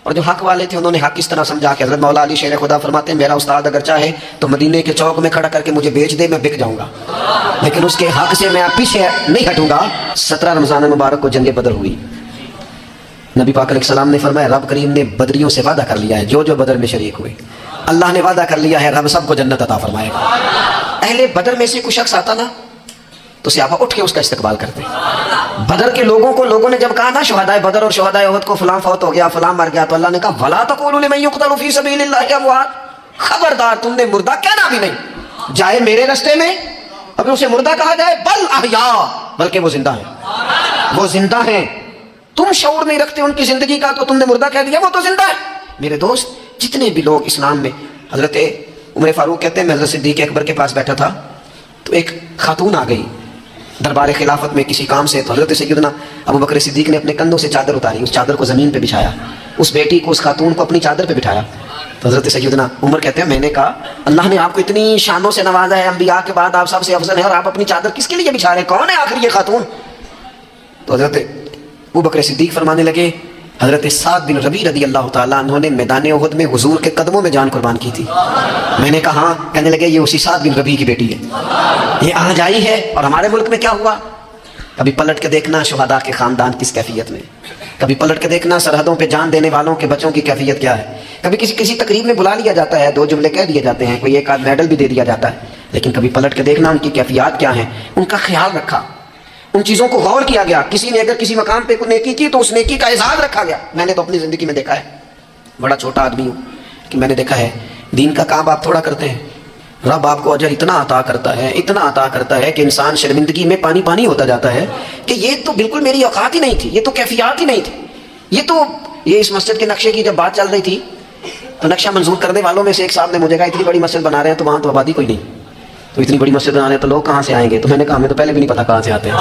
[SPEAKER 2] اور جو حق والے تھے انہوں نے حق اس طرح سمجھا کہ حضرت مولا علی شیر خدا فرماتے ہیں میرا استاد اگر چاہے تو مدینے کے چوک میں کھڑا کر کے مجھے بیچ دے، میں بک جاؤں گا، لیکن اس کے حق سے میں پیچھے نہیں ہٹوں گا۔ 17 رمضان مبارک کو جنگ بدر ہوئی، نبی پاک علیہ السلام نے فرمایا رب کریم نے بدریوں سے وعدہ کر لیا ہے، جو بدر میں شریک ہوئے اللہ نے وعدہ کر لیا ہے رب سب کو جنت عطا فرمائے گا۔ اہل بدر میں سے کوئی شخص آتا نا تو صحابہ اٹھ کے اس کا استقبال کرتے۔ بدر کے لوگوں نے جب کہا نا شہدائے بدر اور شہدائے احد کو فلاں فوت ہو گیا، فلاں مر گیا، تو اللہ نے کہا وَلَا تَقُولُوا لِمَن يُقْتَلُ فِي سَبِيلِ اللَّهِ أَمْوَاتٌ، خبردار تم نے مردہ کہنا بھی نہیں، جائے میرے رستے میں اگر اسے مردہ کہا جائے بل احیاء، بلکہ وہ زندہ ہیں، وہ زندہ ہیں۔ تم شعور نہیں رکھتے ان کی زندگی کا تو تم نے مردہ کہہ دیا، وہ تو زندہ ہے۔ میرے دوست جتنے بھی لوگ اسلام میں، حضرت عمر فاروق کہتے ہیں میں حضرت صدیق اکبر کے پاس بیٹھا تھا تو ایک خاتون آ گئی دربار خلافت میں کسی کام سے، تو حضرت سیدنا ابو بکر صدیق نے اپنے کندھوں سے چادر اتاری، اس چادر کو زمین پہ بچھایا، اس بیٹی کو، اس خاتون کو اپنی چادر پہ بٹھایا۔ تو حضرت سیدنا عمر کہتے ہیں میں نے کہا اللہ نے آپ کو اتنی شانوں سے نوازا ہے، انبیاء کے بعد آپ سب سے افضل ہیں، اور آپ اپنی چادر کس کے لیے بچھا رہے ہیں؟ کون ہے آخر یہ خاتون؟ تو حضرت ابو بکر صدیق فرمانے لگے حضرت سعد بن ربیع رضی اللہ تعالیٰ عنہ نے میدان احد میں حضور کے قدموں میں جان قربان کی تھی۔ میں نے کہا ہاں، کہنے لگے یہ اسی سعد بن ربیع کی بیٹی ہے، یہ آج آئی ہے۔ اور ہمارے ملک میں کیا ہوا؟ کبھی پلٹ کے دیکھنا شہداء کے خاندان کس کیفیت میں، کبھی پلٹ کے دیکھنا سرحدوں پہ جان دینے والوں کے بچوں کی کیفیت کیا ہے۔ کبھی کسی تقریب میں بلا لیا جاتا ہے، 2 جملے کہہ دیے جاتے ہیں، کوئی ایک آدھ میڈل بھی دے دیا جاتا ہے، لیکن کبھی پلٹ کے دیکھنا ان کی کیفیات کیا ہیں، ان کا خیال رکھا، ان چیزوں کو غور کیا گیا۔ کسی نے اگر کسی مقام پہ کوئی نیکی کی تو اس نیکی کا اعزاز رکھا گیا۔ میں نے تو اپنی زندگی میں دیکھا ہے، بڑا چھوٹا آدمی ہوں کہ میں نے دیکھا ہے دین کا کام آپ تھوڑا کرتے ہیں، رب آپ کو اجر اتنا عطا کرتا ہے، اتنا عطا کرتا ہے کہ انسان شرمندگی میں پانی پانی ہوتا جاتا ہے کہ یہ تو بالکل میری اوقات ہی نہیں تھی، یہ تو کیفیات ہی نہیں تھی، یہ اس مسجد کے نقشے کی جب بات چل رہی تھی تو نقشہ منظور کرنے والوں میں سے ایک صاحب نے مجھے کہا اتنی بڑی مسجد بنا رہے ہیں تو وہاں تو آبادی کوئی نہیں، تو اتنی بڑی مسجد بنا رہے ہیں تو لوگ کہاں سے آئیں گے؟ تو میں نے کہا ہمیں تو پہلے بھی نہیں پتا کہاں سے آتے ہیں۔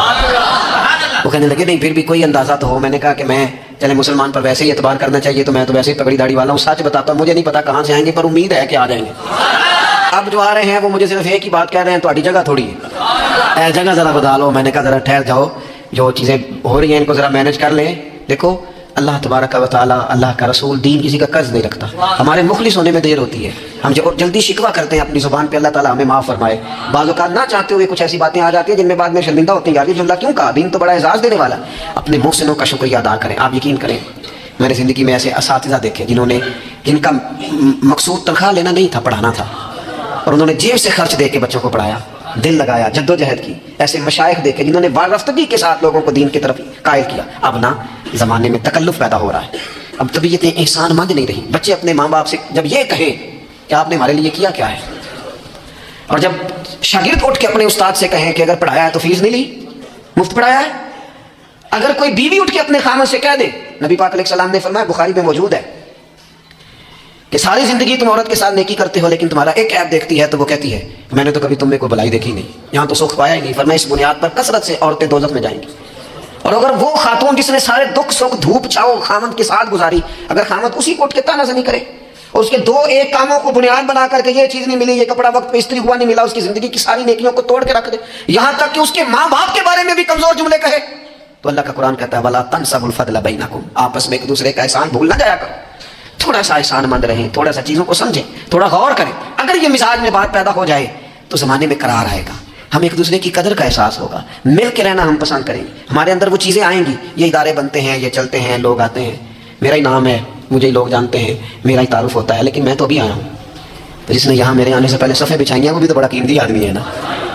[SPEAKER 2] وہ کہنے لگے نہیں پھر بھی کوئی اندازہ تو ہو۔ میں نے کہا کہ میں چلے مسلمان پر ویسے ہی اعتبار کرنا چاہیے، تو میں تو ویسے ہی پگڑی داڑھی والا ہوں، سچ بتاتا ہوں مجھے نہیں پتا کہاں سے آئیں گے، پر امید ہے کہ آ جائیں گے۔ اب جو آ رہے ہیں وہ مجھے صرف ایک ہی بات کہہ رہے ہیں تہاڈی جگہ تھوڑی ہے، جگہ ذرا بتا لو۔ میں نے کہا ذرا ٹھہر جاؤ، جو چیزیں ہو رہی ہیں ان کو ذرا مینج کر لیں۔ دیکھو اللہ تبارک و تعالیٰ، اللہ کا رسول، دین کسی کا قرض نہیں رکھتا، ہمارے مخلص ہونے میں دیر ہوتی ہے، ہم جلدی شکوہ کرتے ہیں اپنی زبان پہ، اللہ تعالیٰ ہمیں معاف فرمائے۔ بعض اوقات نہ چاہتے ہوئے کچھ ایسی باتیں آ جاتی ہیں جن میں بعد میں شرمندہ ہوتے ہیں، یار یہ جملہ کیوں کہا، دین تو بڑا اعزاز دینے والا۔ اپنے محسنوں کا شکریہ ادا کریں۔ آپ یقین کریں میں نے زندگی میں ایسے اساتذہ دیکھے جن کا مقصود تنخواہ لینا نہیں تھا، پڑھانا تھا، اور انہوں نے جیب سے خرچ دے کے بچوں کو پڑھایا، دل لگایا، جدوجہد کی۔ ایسے مشائخ دیکھے جنہوں نے وارفتگی کے ساتھ لوگوں کو دین کی طرف قائل کیا۔ اب نا زمانے میں تکلف پیدا ہو رہا ہے، اب طبیعتیں احسان مند نہیں رہی۔ بچے اپنے ماں باپ سے جب یہ کہیں کہ آپ نے ہمارے لیے کیا کیا ہے، اور جب شاگرد اٹھ کے اپنے استاد سے کہیں کہ اگر پڑھایا ہے تو فیس نہیں لی، مفت پڑھایا ہے۔ اگر کوئی بیوی اٹھ کے اپنے خامد سے کہہ دے، نبی پاک علیہ السلام نے فرمایا، بخاری میں موجود ہے، کہ ساری زندگی تم عورت کے ساتھ نیکی کرتے ہو لیکن تمہارا ایک عیب دیکھتی ہے تو وہ کہتی ہے میں نے تو کبھی تم میں کوئی بلائی دیکھی نہیں، یہاں تو سکھ پایا ہی نہیں۔ فرمایا اس بنیاد پر کثرت سے عورتیں دوزخ میں جائیں گی۔ اور اگر وہ خاتون جس نے سارے دکھ سکھ دھوپ چھاؤ خامد کے ساتھ گزاری، اگر خامد اسی کو اٹھ کے تانا زنی کرے اور اس کے 2-1 کاموں کو بنیاد بنا کر کے یہ چیز نہیں ملی، یہ کپڑا وقت پہ استری ہوا نہیں ملا، اس کی زندگی کی ساری نیکیوں کو توڑ کے رکھ دے، یہاں تک کہ اس کے ماں باپ کے بارے میں بھی کمزور جملے کہے، تو اللہ کا قرآن کہتا ہے وَلَا تَنْسَبُوا الْفَضْلَ بَيْنَكُمْ، آپس میں ایک دوسرے کا احسان بھول نہ جایا کرو، تھوڑا سا احسان مند رہیں، تھوڑا سا چیزوں کو سمجھیں، تھوڑا غور کریں۔ اگر یہ مزاج میں بات پیدا ہو جائے تو زمانے میں قرار آئے گا، ہم ایک دوسرے کی قدر کا احساس ہوگا، مل کے رہنا ہم پسند کریں گے، ہمارے اندر وہ چیزیں آئیں گی۔ یہ ادارے بنتے ہیں، یہ چلتے ہیں، لوگ آتے ہیں، میرا ہی نام ہے، مجھے ہی لوگ جانتے ہیں، میرا ہی تعارف ہوتا ہے، لیکن میں تو ابھی آیا ہوں۔ تو جس نے یہاں میرے آنے سے پہلے صفحے بچھائی ہیں وہ بھی تو بڑا قیمتی آدمی ہے نا،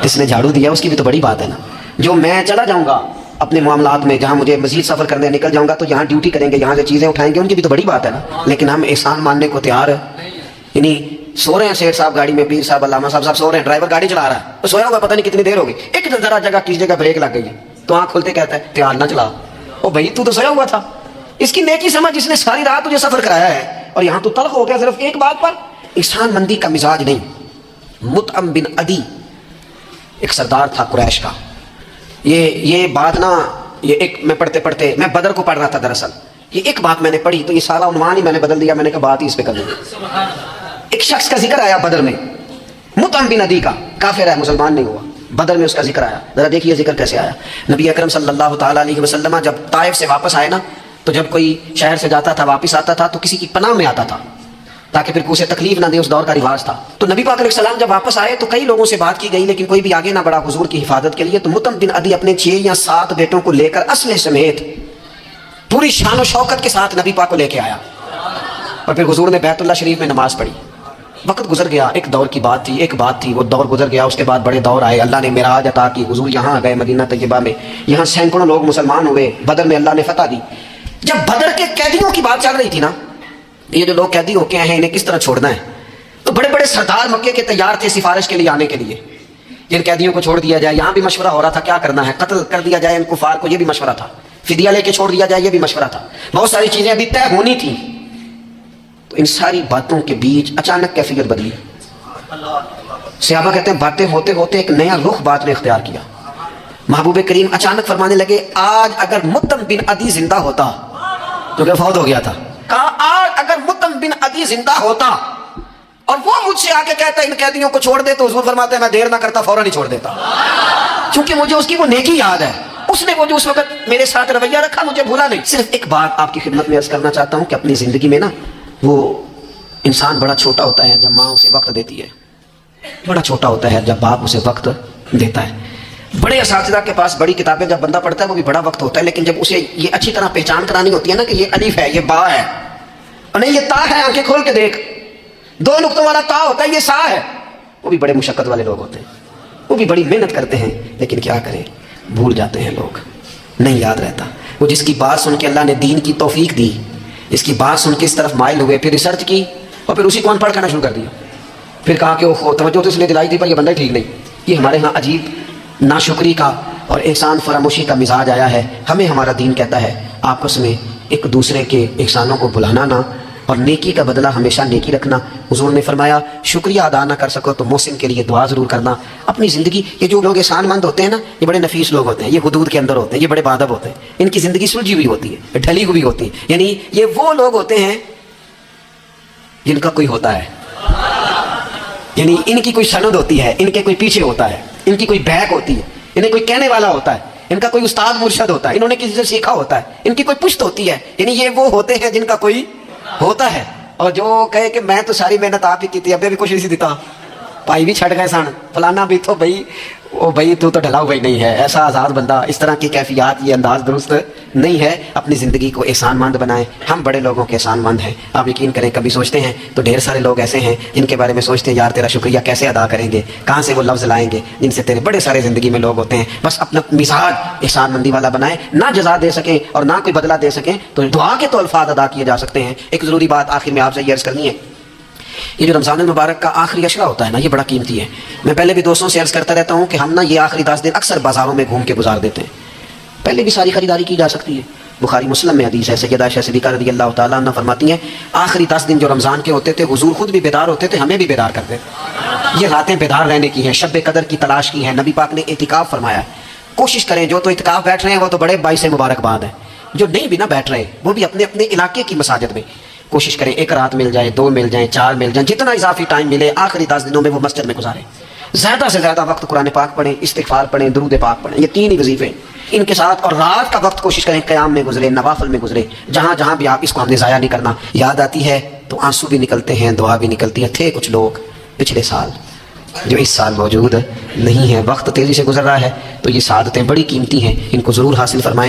[SPEAKER 2] جس نے جھاڑو دیا اس کی بھی تو بڑی بات ہے نا۔ جو میں چلا جاؤں گا اپنے معاملات میں جہاں مجھے مزید سفر کرنے نکل جاؤں گا تو یہاں ڈیوٹی کریں گے، یہاں سے چیزیں اٹھائیں گے، ان کی بھی تو بڑی بات ہے نا، لیکن ہم احسان ماننے کو تیار ہیں۔ یعنی سو رہے ہیں سیٹ صاحب گاڑی میں، پیر صاحب علامہ صاحب سو رہے ہیں، ڈرائیور گاڑی چلا رہا ہے، تو سویا ہوا پتہ نہیں کتنی دیر ہوگی، ایک ذرا جگہ کسی جگہ بریک لگ گئی ہے تو آنکھ کھولتے کہتا ہے دھیان نہ چلا، او بھائی تو سویا ہوا تھا۔ اس کی نیکی سمجھ جس نے ساری رات تجھے سفر کرایا ہے، اور یہاں تو تلخ ہو گیا صرف ایک بات پر، احسان مندی کا مزاج نہیں۔ مطعم بن عدی ایک سردار تھا قریش کا، یہ بات نا، یہ ایک میں پڑھتے پڑھتے میں بدر کو پڑھ رہا تھا دراصل، یہ ایک بات میں نے پڑھی تو یہ سارا عنوان ہی میں نے بدل دیا، میں نے کہا بات ہی اس پہ کر دوں۔ ایک شخص کا ذکر آیا بدر میں، مطعم بن عدی کا، کافر ہے، مسلمان نہیں ہوا، بدر میں اس کا ذکر آیا۔ ذرا دیکھیے ذکر کیسے آیا۔ نبی اکرم صلی اللہ تعالیٰ علیہ وسلم جب طائف سے واپس آئے نا، تو جب کوئی شہر سے جاتا تھا واپس آتا تھا تو کسی کی پناہ میں آتا تھا تاکہ پھر اسے تکلیف نہ دے، اس دور کا رواج تھا۔ تو نبی پاک علیہ السلام جب واپس آئے تو کئی لوگوں سے بات کی گئی لیکن کوئی بھی آگے نہ بڑھا حضور کی حفاظت کے لیے، تو مطعم بن عدی اپنے 6 یا 7 بیٹوں کو لے کر اسلحے سمیت پوری شان و شوکت کے ساتھ نبی پاک کو لے کے آیا، اور پھر حضور نے بیت اللہ شریف میں نماز پڑھی۔ وقت گزر گیا، ایک دور کی بات تھی، ایک بات تھی، وہ دور گزر گیا، اس کے بعد بڑے دور آئے، اللہ نے معراج عطا کی، حضور یہاں گئے مدینہ طیبہ میں، یہاں سینکڑوں لوگ مسلمان ہوئے، بدر میں اللہ نے فتح دی۔ جب بدر کے قیدیوں کی بات چل رہی تھی نا، یہ جو لوگ قیدی ہو کے آئے ہیں انہیں کس طرح چھوڑنا ہے، تو بڑے بڑے سردار مکے کے تیار تھے سفارش کے لیے آنے کے لیے، جن قیدیوں کو چھوڑ دیا جائے، یہاں بھی مشورہ ہو رہا تھا کیا کرنا ہے، قتل کر دیا جائے ان کفار کو، یہ بھی مشورہ تھا، فدیہ لے کے چھوڑ دیا جائے، یہ بھی مشورہ تھا، بہت ساری چیزیں ابھی طے ہونی تھی۔ تو ان ساری باتوں کے بیچ اچانک کیفیت بدلی، صحابہ کہتے ہیں باتیں ہوتے ہوتے ایک نیا رخ بات نے اختیار کیا۔ محبوب کریم اچانک فرمانے لگے آج اگر مطعم بن عدی زندہ ہوتا، جو کہ فوت ہو گیا تھا، کہا آج اگر مطعم بن عدی زندہ ہوتا اور وہ مجھ سے آ کے کہتا ان قیدیوں کو چھوڑ دے، تو حضور فرماتے ہیں میں دیر نہ کرتا فوراً ہی چھوڑ دیتا، کیونکہ مجھے اس کی وہ نیکی یاد ہے، اس نے وہ جو اس وقت میرے ساتھ رویہ رکھا مجھے بھولا نہیں۔ صرف ایک بات آپ کی خدمت میں عرض کرنا چاہتا ہوں کہ اپنی زندگی میں نا وہ انسان بڑا چھوٹا ہوتا ہے جب ماں اسے وقت دیتی ہے، بڑا چھوٹا ہوتا ہے جب باپ اسے وقت دیتا ہے۔ بڑے اساتذہ کے پاس بڑی کتابیں جب بندہ پڑھتا ہے وہ بھی بڑا وقت ہوتا ہے، لیکن جب اسے یہ اچھی طرح پہچان کرانی ہوتی ہے نا کہ یہ الف ہے، یہ با ہے، اور نہیں یہ تا ہے، آنکھیں کھول کے دیکھ، 2 نقطوں والا تا ہوتا ہے، یہ سا ہے، وہ بھی بڑے مشقت والے لوگ ہوتے ہیں، وہ بھی بڑی محنت کرتے ہیں، لیکن کیا کریں بھول جاتے ہیں لوگ، نہیں یاد رہتا۔ وہ جس کی بات سن کے اللہ نے دین کی توفیق دی، اس کی بات سن کے اس طرف مائل ہوئے، پھر ریسرچ کی اور پھر اسی کو ان پڑھ کرنا شروع کر دیا، پھر کہا کہ وہ توجہ تو اس لیے دلائی تھی پر یہ بندہ ٹھیک نہیں۔ یہ ہمارے ہاں عجیب ناشکری کا اور احسان فراموشی کا مزاج آیا ہے۔ ہمیں ہمارا دین کہتا ہے آپس میں ایک دوسرے کے احسانوں کو بھلانا نہ، اور نیکی کا بدلہ ہمیشہ نیکی رکھنا۔ حضور نے فرمایا شکریہ ادا نہ کر سکو تو محسن کے لیے دعا ضرور کرنا۔ اپنی زندگی، یہ جو لوگ احسان مند ہوتے ہیں نا، یہ بڑے نفیس لوگ ہوتے ہیں، یہ حدود کے اندر ہوتے ہیں، یہ بڑے بادب ہوتے ہیں، ان کی زندگی سلجھی ہوئی ہوتی ہے، ڈھلی ہوئی ہوتی ہے، یعنی یہ وہ لوگ ہوتے ہیں جن کا کوئی ہوتا ہے، یعنی ان کی کوئی سند ہوتی ہے، ان کے کوئی پیچھے ہوتا ہے، ان کی کوئی بیک ہوتی ہے، انہیں کوئی کہنے والا ہوتا ہے، ان کا کوئی استاد مرشد ہوتا ہے، انہوں نے کسی سے سیکھا ہوتا ہے، ان کی کوئی پشت ہوتی ہے، یعنی یہ وہ ہوتے ہیں جن کا کوئی ہوتا ہے۔ اور جو کہے کہ میں تو ساری محنت آپ ہی کی تھی، ابھی بھی کچھ نہیں دیتا، پائی بھی چھٹ گئے سن، فلانا بھی تو بھائی وہ بھائی تو ڈھلا ہوا ہی نہیں ہے، ایسا آزاد بندہ، اس طرح کی کیفیات، یہ انداز درست نہیں ہے۔ اپنی زندگی کو احسان مند بنائیں۔ ہم بڑے لوگوں کے احسان مند ہیں، آپ یقین کریں کبھی سوچتے ہیں تو ڈھیر سارے لوگ ایسے ہیں جن کے بارے میں سوچتے ہیں یار تیرا شکریہ کیسے ادا کریں گے، کہاں سے وہ لفظ لائیں گے جن سے تیرے بڑے سارے زندگی میں لوگ ہوتے ہیں۔ بس اپنا مزاج احسان مندی والا بنائیں، نہ جزا دے سکیں اور نہ کوئی بدلہ دے سکیں تو دعا کے تو الفاظ ادا کیے جا سکتے ہیں۔ ایک ضروری بات آخر میں آپ سے یہ عرض کرنی ہے، یہ جو رمضان المبارک کا آخری عشرہ ہوتا ہے نا، یہ بڑا قیمتی ہے۔ میں پہلے بھی دوستوں سے عرض کرتا رہتا ہوں کہ ہم نا یہ آخری 10 دن اکثر بازاروں میں گھوم کے گزار دیتے ہیں، پہلے بھی ساری خریداری کی جا سکتی ہے۔ بخاری مسلم میں حدیث ہے، سیدہ عائشہ صدیقہ رضی اللہ تعالیٰ عنہ فرماتی ہیں آخری 10 دن جو رمضان کے ہوتے تھے حضور خود بھی بیدار ہوتے تھے، ہمیں بھی بیدار کرتے تھے۔ یہ راتیں بیدار رہنے کی ہیں، شب قدر کی تلاش کی ہیں۔ نبی پاک نے اعتکاف فرمایا ہے، کوشش کریں، جو تو اعتکاف بیٹھ رہے ہیں وہ تو بڑے باعث مبارکباد ہیں، جو نہیں بھی نہ بیٹھ رہے وہ بھی اپنے اپنے علاقے کی مساجد میں کوشش کریں، 1 رات مل جائے، 2 مل جائیں، 4 مل جائیں، جتنا اضافی ٹائم ملے آخری 10 دنوں میں وہ مسجد میں گزاریں۔ زیادہ سے زیادہ وقت قرآن پاک پڑھیں، استغفار پڑھیں، درود پاک پڑھیں، یہ 3 ہی وظیفے ان کے ساتھ، اور رات کا وقت کوشش کریں قیام میں گزرے، نوافل میں گزرے، جہاں جہاں بھی آپ اس کو ہم نے ضائع نہیں کرنا۔ یاد آتی ہے تو آنسو بھی نکلتے ہیں، دعا بھی نکلتی ہے۔ تھے کچھ لوگ پچھلے سال جو اس سال موجود نہیں ہے، وقت تیزی سے گزر رہا ہے، تو یہ سعادتیں بڑی قیمتی ہیں، ان کو ضرور حاصل فرمائیں۔